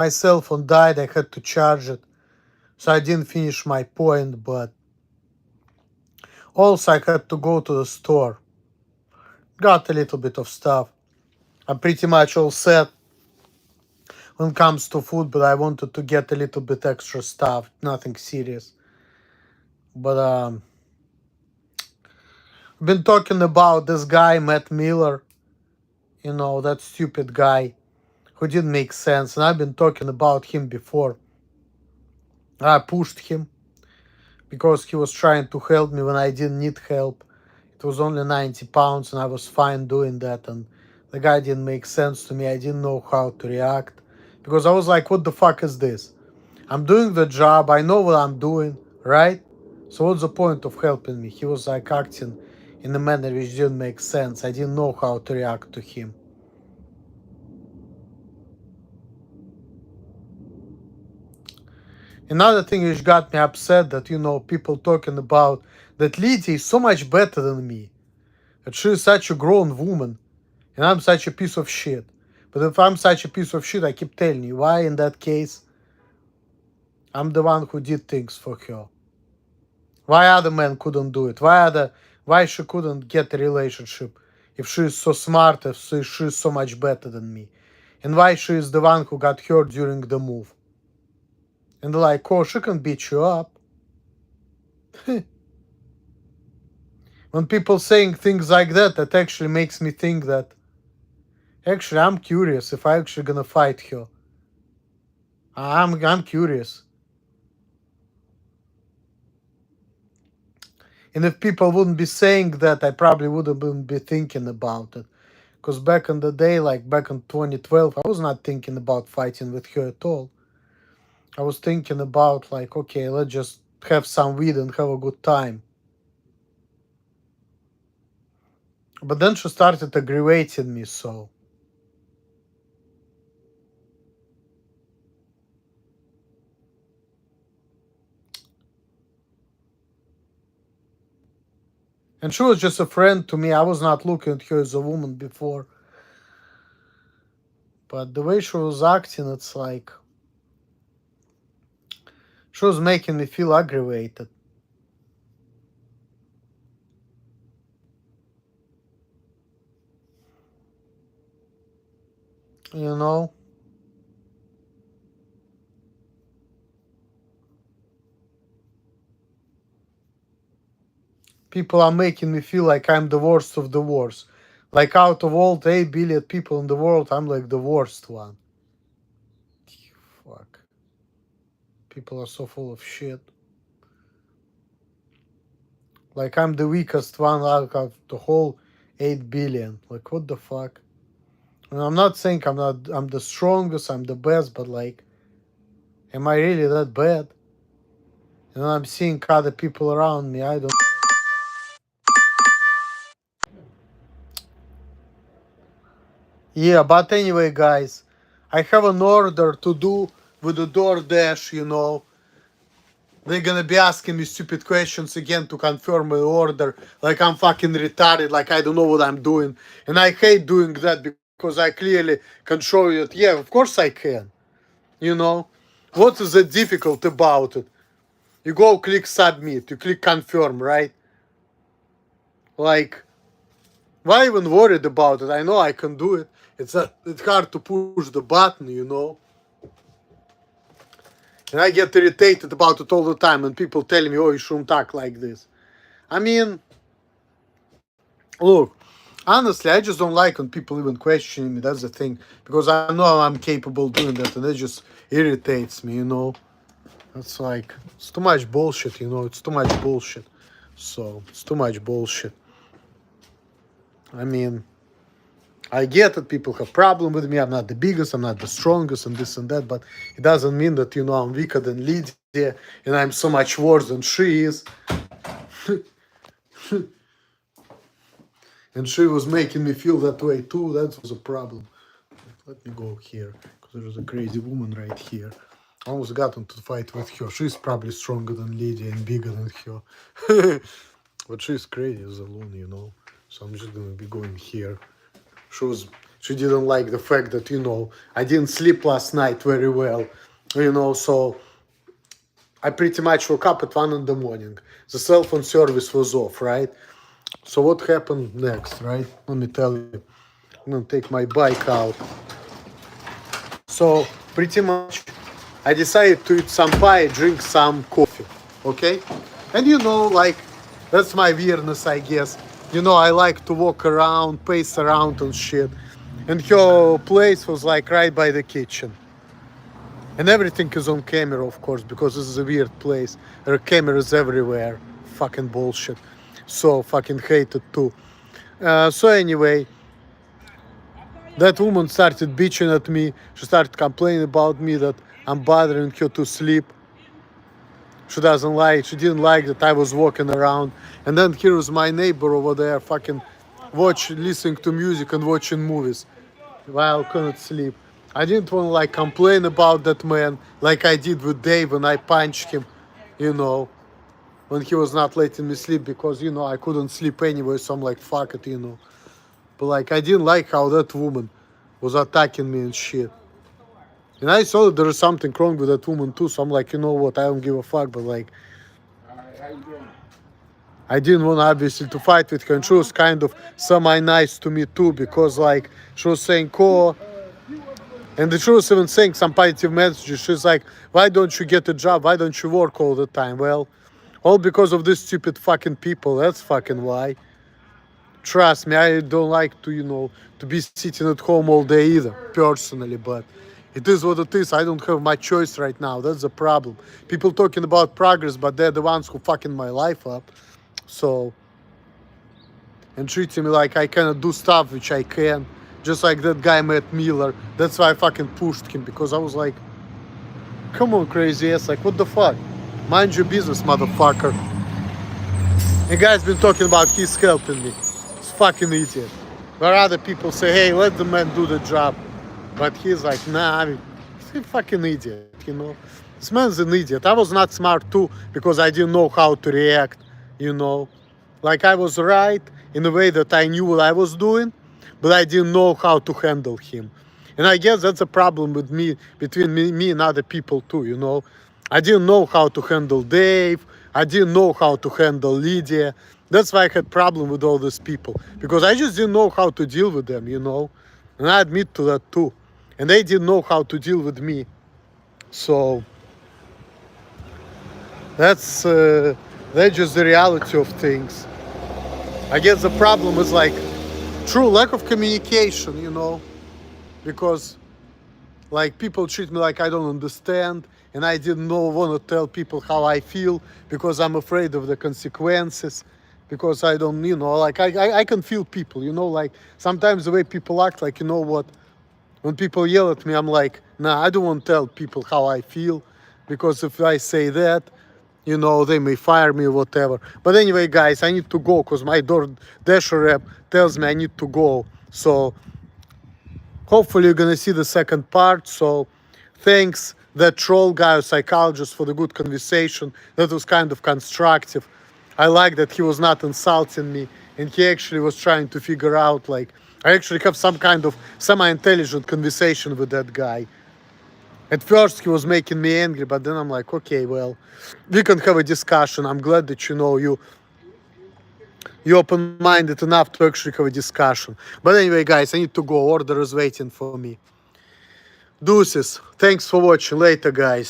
My cell phone died, I had to charge it. So I didn't finish my point, but also I had to go to the store. Got a little bit of stuff. I'm pretty much all set when it comes to food, but I wanted to get a little bit extra stuff. Nothing serious. But I've been talking about this guy, Matt Miller. You know, that stupid guy who didn't make sense. And I've been talking about him before. I pushed him because he was trying to help me when I didn't need help. It was only 90 pounds and I was fine doing that. And the guy didn't make sense to me. I didn't know how to react because I was like, what the fuck is this? I'm doing the job. I know what I'm doing, right? So what's the point of helping me? He was like acting in a manner which didn't make sense. I didn't know how to react to him. Another thing which got me upset that, you know, people talking about that Lydia is so much better than me. That she is such a grown woman and I'm such a piece of shit. But if I'm such a piece of shit, I keep telling you, why in that case I'm the one who did things for her? Why other men couldn't do it? Why she couldn't get a relationship if she is so smart, if she is so much better than me? And why she is the one who got hurt during the move? And they're like, oh, she can beat you up. When people saying things like that, that actually makes me think that actually I'm curious if I actually gonna fight her. I'm curious. And if people wouldn't be saying that, I probably wouldn't be thinking about it. Because back in the day, like back in 2012, I was not thinking about fighting with her at all. I was thinking about like, okay, let's just have some weed and have a good time. But then she started aggravating me, so. And she was just a friend to me. I was not looking at her as a woman before. But the way she was acting, it's like she was making me feel aggravated. You know? People are making me feel like I'm the worst of the worst. Like out of all the 8 billion people in the world, I'm like the worst one. Fuck. People are so full of shit. Like I'm the weakest one out of the whole 8 billion. Like what the fuck? And I'm not saying I'm the strongest, I'm the best, but like, am I really that bad? And I'm seeing other people around me, I don't. Yeah, but anyway, guys, I have an order to do with the DoorDash, you know. They're gonna be asking me stupid questions again to confirm my order. Like I'm fucking retarded, like I don't know what I'm doing. And I hate doing that because I clearly can show you that, yeah, of course I can. You know? What is that difficult about it? You go click submit, you click confirm, right? Like, why even worried about it? I know I can do it. It's hard to push the button, you know? And I get irritated about it all the time when people tell me, oh, you shouldn't talk like this. I mean, look, honestly, I just don't like when people even question me. That's the thing. Because I know I'm capable of doing that and it just irritates me, you know? It's like, it's too much bullshit, you know? It's too much bullshit. So, it's too much bullshit. I mean, I get that people have problem with me. I'm not the biggest, I'm not the strongest, and this and that, but it doesn't mean that, you know, I'm weaker than Lydia and I'm so much worse than she is. And she was making me feel that way too. That was a problem. Let me go here, because there's a crazy woman right here. I almost got into fight with her. She's probably stronger than Lydia and bigger than her. But she's crazy as a loon, you know. So I'm just gonna be going here. She was She didn't like the fact that, I didn't sleep last night very well, so I pretty much woke up at 1 in the morning. The cell phone service was off, right? So what happened next, right? Let me tell you. I'm gonna take my bike out. So pretty much I decided to eat some pie, drink some coffee, okay? And like, that's my weirdness, I guess. I like to walk around, pace around and shit. And her place was like right by the kitchen. And everything is on camera, of course, because this is a weird place. There are cameras everywhere. Fucking bullshit. So fucking hate it too. So anyway, that woman started bitching at me. She started complaining about me that I'm bothering her to sleep. She didn't like that I was walking around. And then here was my neighbor over there fucking listening to music and watching movies while I couldn't sleep. I didn't want to like complain about that man like I did with Dave when I punched him, when he was not letting me sleep because, I couldn't sleep anyway. So I'm like, fuck it, But like, I didn't like how that woman was attacking me and shit. And I saw that there was something wrong with that woman too. So I'm like, you know what, I don't give a fuck. But like, I didn't want obviously to fight with her. And she was kind of semi-nice to me too because like, she was saying, and she was even saying some positive messages. She's like, why don't you get a job? Why don't you work all the time? Well, all because of these stupid fucking people. That's fucking why. Trust me, I don't like to, to be sitting at home all day either, personally, but it is what it is. I don't have my choice right now. That's the problem. People talking about progress, but they're the ones who fucking my life up. So, and treating me like I cannot do stuff which I can. Just like that guy, Matt Miller. That's why I fucking pushed him, because I was like, come on, crazy ass, like, what the fuck? Mind your business, motherfucker. And guy's been talking about he's helping me. It's fucking idiot. Where other people say, hey, let the man do the job. But he's like, nah, he's a fucking idiot, This man's an idiot. I was not smart too, because I didn't know how to react, Like I was right in a way that I knew what I was doing, but I didn't know how to handle him. And I guess that's a problem with between me and other people too, I didn't know how to handle Dave. I didn't know how to handle Lydia. That's why I had problem with all these people, because I just didn't know how to deal with them, And I admit to that too. And they didn't know how to deal with me. So that's just the reality of things. I guess the problem is like true lack of communication, because like people treat me like I don't understand, and I didn't want to tell people how I feel because I'm afraid of the consequences, because I don't, like I can feel people, like sometimes the way people act, like, what, when people yell at me, I'm like, nah, I don't want to tell people how I feel, because if I say that, they may fire me or whatever. But anyway, guys, I need to go because my DoorDash rep tells me I need to go. So hopefully you're gonna see the second part. So thanks that troll guy or psychologist for the good conversation. That was kind of constructive. I like that he was not insulting me, and he actually was trying to figure out, like, I actually have some kind of semi-intelligent conversation with that guy. At first he was making me angry, but then I'm like, okay, well, we can have a discussion. I'm glad that you open-minded enough to actually have a discussion. But anyway, guys, I need to go. Order is waiting for me. Deuces. Thanks for watching. Later, guys.